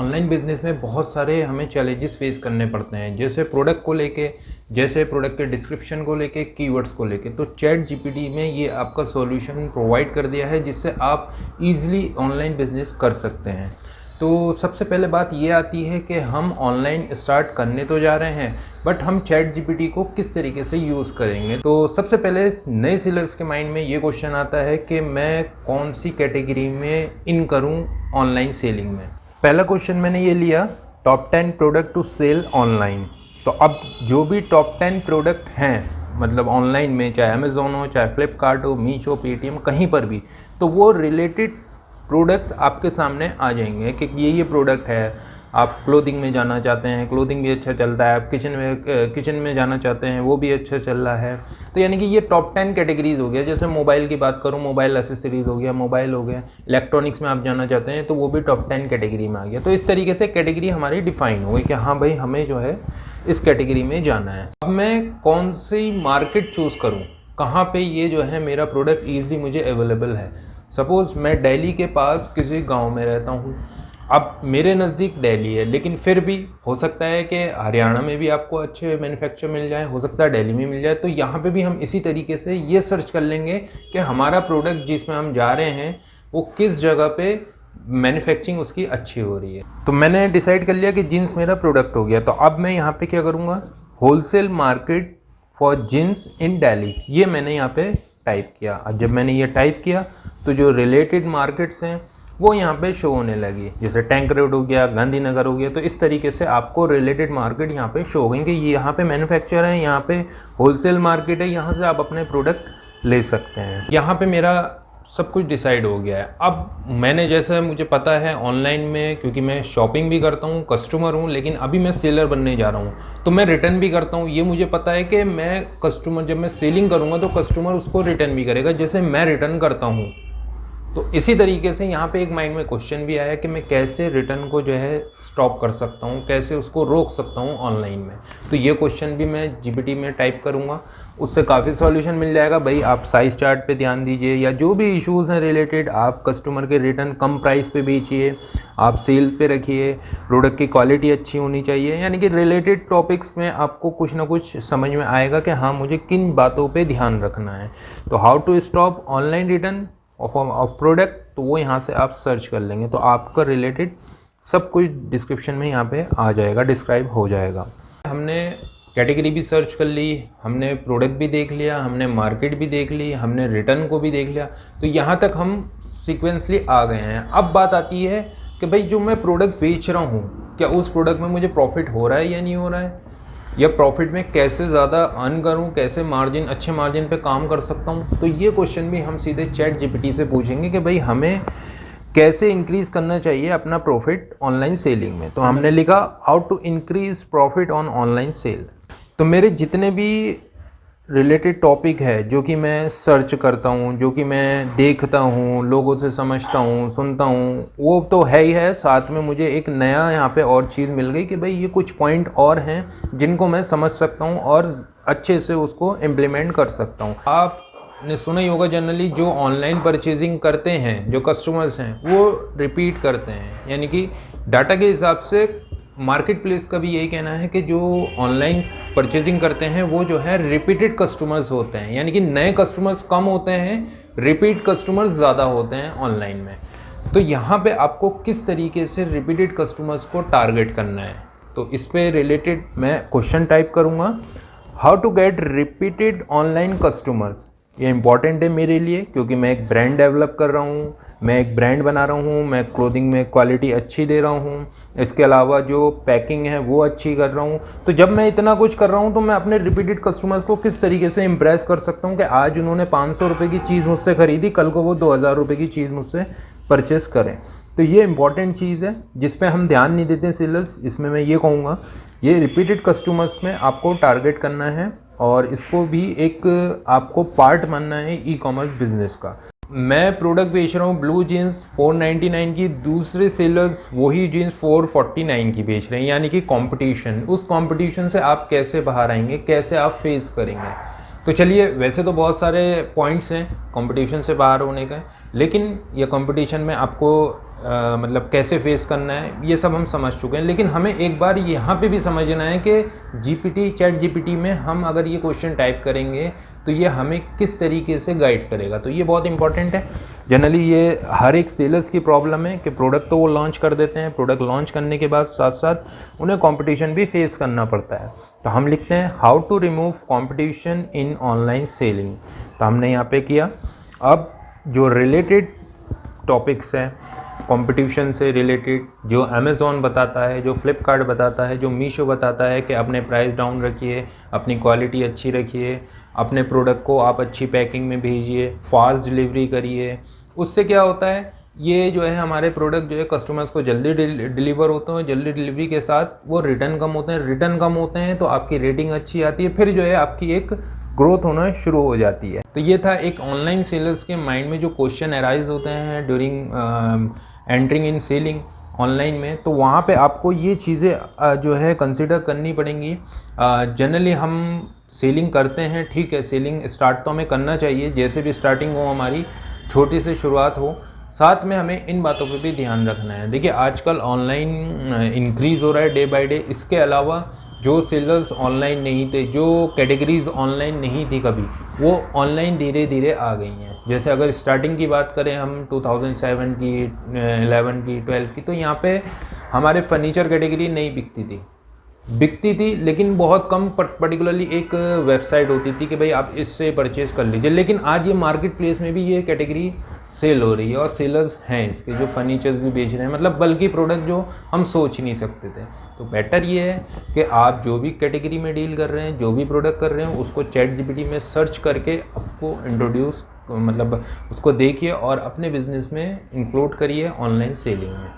Online business में बहुत सारे हमें चैलेंजेस फेस करने पड़ते हैं, जैसे प्रोडक्ट को लेके, जैसे प्रोडक्ट के डिस्क्रिप्शन को लेके, कीवर्ड्स को लेके। तो चैट जीपीटी में ये आपका सॉल्यूशन प्रोवाइड कर दिया है जिससे आप इजीली ऑनलाइन बिजनेस कर सकते हैं। तो सबसे पहले बात ये आती है कि हम ऑनलाइन स्टार्ट करने तो जा रहे हैं, बट हम चैट जीपीटी को किस तरीके से यूज़ करेंगे। तो सबसे पहले नए सेलर्स के माइंड में ये क्वेश्चन आता है कि मैं कौन सी कैटेगरी में इन करूँ ऑनलाइन सेलिंग में। पहला क्वेश्चन मैंने ये लिया, top 10 product to sell online. तो अब जो भी टॉप 10 प्रोडक्ट हैं, मतलब ऑनलाइन में, चाहे अमेज़ोन हो, चाहे फ्लिपकार्ट हो, मीशो, पेटीएम, कहीं पर भी, तो वो रिलेटेड प्रोडक्ट आपके सामने आ जाएंगे कि ये प्रोडक्ट है। आप क्लोथिंग में जाना चाहते हैं, क्लोथिंग भी अच्छा चलता है। आप किचन में जाना चाहते हैं, वो भी अच्छा चल रहा है। तो यानी कि ये टॉप 10 कैटेगरीज हो गया। जैसे मोबाइल की बात करूँ, मोबाइल एसेसरीज हो गया, मोबाइल हो गया, इलेक्ट्रॉनिक्स में आप जाना चाहते हैं तो वो भी टॉप 10 कैटेगरी में आ गया। तो इस तरीके से कैटेगरी हमारी डिफाइन हो गई कि हाँ भाई, हमें जो है इस कैटेगरी में जाना है। अब मैं कौन सी मार्केट चूज़ करूँ, कहाँ पे ये जो है मेरा प्रोडक्ट ईजिली मुझे अवेलेबल है। सपोज़ मैं दिल्ली के पास किसी गांव में रहता हूँ। अब मेरे नज़दीक दिल्ली है, लेकिन फिर भी हो सकता है कि हरियाणा में भी आपको अच्छे मैन्युफैक्चर मिल जाए, हो सकता है दिल्ली में मिल जाए। तो यहाँ पे भी हम इसी तरीके से ये सर्च कर लेंगे कि हमारा प्रोडक्ट जिसमें हम जा रहे हैं वो किस जगह पे मैन्युफैक्चरिंग उसकी अच्छी हो रही है। तो मैंने डिसाइड कर लिया कि जीन्स मेरा प्रोडक्ट हो गया। तो अब मैं यहाँ पे क्या करूँगा, होलसेल मार्केट फॉर जीन्स इन दिल्ली, ये मैंने यहाँ पे टाइप किया। अब जब मैंने ये टाइप किया तो जो रिलेटेड मार्केट्स हैं वो यहाँ पे शो होने लगी, जैसे टैंक रोड हो गया, गांधीनगर हो गया। तो इस तरीके से आपको रिलेटेड मार्केट यहाँ पे शो हो गई कि यहाँ पे मैन्युफैक्चर है, यहाँ पे होलसेल मार्केट है, यहाँ से आप अपने प्रोडक्ट ले सकते हैं। यहाँ पे मेरा सब कुछ डिसाइड हो गया है। अब मैंने, जैसे मुझे पता है ऑनलाइन में, क्योंकि मैं शॉपिंग भी करता हूँ, कस्टमर हूँ, लेकिन अभी मैं सेलर बनने जा रहा हूँ तो मैं रिटर्न भी करता हूँ। ये मुझे पता है कि मैं कस्टमर, जब मैं सेलिंग करूँगा तो कस्टमर उसको रिटर्न भी करेगा जैसे मैं रिटर्न करता हूँ। तो इसी तरीके से यहाँ पे एक माइंड में क्वेश्चन भी आया कि मैं कैसे रिटर्न को जो है स्टॉप कर सकता हूँ, कैसे उसको रोक सकता हूँ ऑनलाइन में। तो ये क्वेश्चन भी मैं जीपीटी में टाइप करूँगा, उससे काफ़ी सॉल्यूशन मिल जाएगा। भाई आप साइज़ चार्ट पे ध्यान दीजिए, या जो भी इश्यूज़ हैं रिलेटेड, आप कस्टमर के रिटर्न कम प्राइस पे बेचिए, आप सेल पे रखिए, प्रोडक्ट की क्वालिटी अच्छी होनी चाहिए। यानी कि रिलेटेड टॉपिक्स में आपको कुछ ना कुछ समझ में आएगा कि हाँ, मुझे किन बातों पर ध्यान रखना है। तो how to stop online return of product, तो वो यहाँ से आप सर्च कर लेंगे तो आपका रिलेटेड सब कुछ डिस्क्रिप्शन में यहाँ पे आ जाएगा, डिस्क्राइब हो जाएगा। हमने कैटेगरी भी सर्च कर ली, हमने प्रोडक्ट भी देख लिया, हमने मार्केट भी देख ली, हमने रिटर्न को भी देख लिया। तो यहाँ तक हम सीक्वेंसली आ गए हैं। अब बात आती है कि भाई जो मैं प्रोडक्ट बेच रहा हूँ, क्या उस प्रोडक्ट में मुझे प्रॉफिट हो रहा है या नहीं हो रहा है, या प्रॉफिट में कैसे ज़्यादा अर्न करूं, कैसे मार्जिन, अच्छे मार्जिन पे काम कर सकता हूं। तो ये क्वेश्चन भी हम सीधे चैट जीपीटी से पूछेंगे कि भाई हमें कैसे इंक्रीज़ करना चाहिए अपना प्रॉफिट ऑनलाइन सेलिंग में। तो हमने लिखा how to increase profit on online sale. तो मेरे जितने भी रिलेटेड टॉपिक है जो कि मैं सर्च करता हूँ, जो कि मैं देखता हूँ, लोगों से समझता हूँ, सुनता हूँ, वो तो है ही है। साथ में मुझे एक नया यहाँ पे और चीज़ मिल गई कि भाई ये कुछ पॉइंट और हैं जिनको मैं समझ सकता हूँ और अच्छे से उसको इम्प्लीमेंट कर सकता हूँ। आपने सुना ही होगा, जनरली जो ऑनलाइन परचेजिंग करते हैं, जो कस्टमर्स हैं, वो रिपीट करते हैं। यानी कि डाटा के हिसाब से मार्केट प्लेस का भी यही कहना है कि जो ऑनलाइन परचेजिंग करते हैं वो जो है रिपीटेड कस्टमर्स होते हैं। यानी कि नए कस्टमर्स कम होते हैं, रिपीट कस्टमर्स ज़्यादा होते हैं ऑनलाइन में। तो यहाँ पे आपको किस तरीके से रिपीटेड कस्टमर्स को टारगेट करना है, तो इस पे रिलेटेड मैं क्वेश्चन टाइप करूँगा, how to get repeated online customers. ये इंपॉर्टेंट है मेरे लिए, क्योंकि मैं एक ब्रांड डेवलप कर रहा हूँ, मैं एक ब्रांड बना रहा हूँ, मैं क्लोथिंग में क्वालिटी अच्छी दे रहा हूँ, इसके अलावा जो पैकिंग है वो अच्छी कर रहा हूँ। तो जब मैं इतना कुछ कर रहा हूँ तो मैं अपने रिपीटेड कस्टमर्स को किस तरीके से इम्प्रेस कर सकता हूँ कि आज उन्होंने 500 रुपये की चीज़ मुझसे ख़रीदी, कल को वो 2000 रुपये की चीज़ मुझसे परचेस करें। तो ये इंपॉर्टेंट चीज़ है जिस पे हम ध्यान नहीं देते सेलर्स। इसमें मैं ये कहूँगा, ये रिपीटेड कस्टमर्स में आपको टारगेट करना है और इसको भी एक आपको पार्ट मानना है ई कॉमर्स बिजनेस का। मैं प्रोडक्ट बेच रहा हूँ ब्लू जीन्स 499 की, दूसरे सेलर्स वही जीन्स 449 की बेच रहे हैं। यानी कि कंपटीशन, उस कंपटीशन से आप कैसे बाहर आएंगे, कैसे आप फेस करेंगे। तो चलिए, वैसे तो बहुत सारे पॉइंट्स हैं कंपटीशन से बाहर होने का, लेकिन ये कंपटीशन में आपको मतलब कैसे फेस करना है ये सब हम समझ चुके हैं। लेकिन हमें एक बार यहाँ पे भी समझना है कि चैट जीपीटी में हम अगर ये क्वेश्चन टाइप करेंगे तो ये हमें किस तरीके से गाइड करेगा। तो ये बहुत इंपॉर्टेंट है। जनरली ये हर एक सेलर्स की प्रॉब्लम है कि प्रोडक्ट तो वो लॉन्च कर देते हैं, प्रोडक्ट लॉन्च करने के बाद साथ साथ उन्हें कॉम्पिटिशन भी फेस करना पड़ता है। तो हम लिखते हैं how to remove competition in online selling. तो हमने यहाँ पे किया। अब जो रिलेटेड टॉपिक्स हैं कंपटीशन से रिलेटेड, जो अमेज़ॉन बताता है, जो फ्लिपकार्ट बताता है, जो मीशो बताता है कि अपने प्राइस डाउन रखिए, अपनी क्वालिटी अच्छी रखिए, अपने प्रोडक्ट को आप अच्छी पैकिंग में भेजिए, फास्ट डिलीवरी करिए, उससे क्या होता है ये जो है हमारे प्रोडक्ट जो है कस्टमर्स को जल्दी डिलीवर होते हैं। जल्दी डिलीवरी के साथ वो रिटर्न कम होते हैं, रिटर्न कम होते हैं तो आपकी रेटिंग अच्छी आती है, फिर जो है आपकी एक ग्रोथ होना शुरू हो जाती है। तो ये था एक ऑनलाइन सेलर्स के माइंड में जो क्वेश्चन अराइज होते हैं during entering in selling online में। तो वहाँ पे आपको ये चीज़ें जो है कंसिडर करनी पड़ेंगी। जनरली हम सेलिंग करते हैं, ठीक है, सेलिंग स्टार्ट तो हमें करना चाहिए, जैसे भी स्टार्टिंग हो हमारी छोटी सी शुरुआत हो, साथ में हमें इन बातों पे भी ध्यान रखना है। देखिए आजकल ऑनलाइन इंक्रीज़ हो रहा है डे बाय डे। इसके अलावा जो सेलर्स ऑनलाइन नहीं थे, जो कैटेगरीज ऑनलाइन नहीं थी कभी, वो ऑनलाइन धीरे धीरे आ गई हैं। जैसे अगर स्टार्टिंग की बात करें हम 2007 की, 11 की, 12 की, तो यहाँ पे हमारे फर्नीचर कैटेगरी नहीं बिकती थी लेकिन बहुत कम। पर्टिकुलरली एक वेबसाइट होती थी कि भाई आप इससे परचेज़ कर लीजिए। लेकिन आज ये मार्केट प्लेस में भी ये कैटेगरी सेल हो रही है और सेलर्स हैं इसके जो फर्नीचर्स भी बेच रहे हैं, मतलब बल्कि प्रोडक्ट जो हम सोच ही नहीं सकते थे। तो बेटर ये है कि आप जो भी कैटेगरी में डील कर रहे हैं, जो भी प्रोडक्ट कर रहे हैं, उसको चैट जीपीटी में सर्च करके आपको इंट्रोड्यूस मतलब उसको देखिए और अपने बिजनेस में इंक्लूड करिए ऑनलाइन सेलिंग में।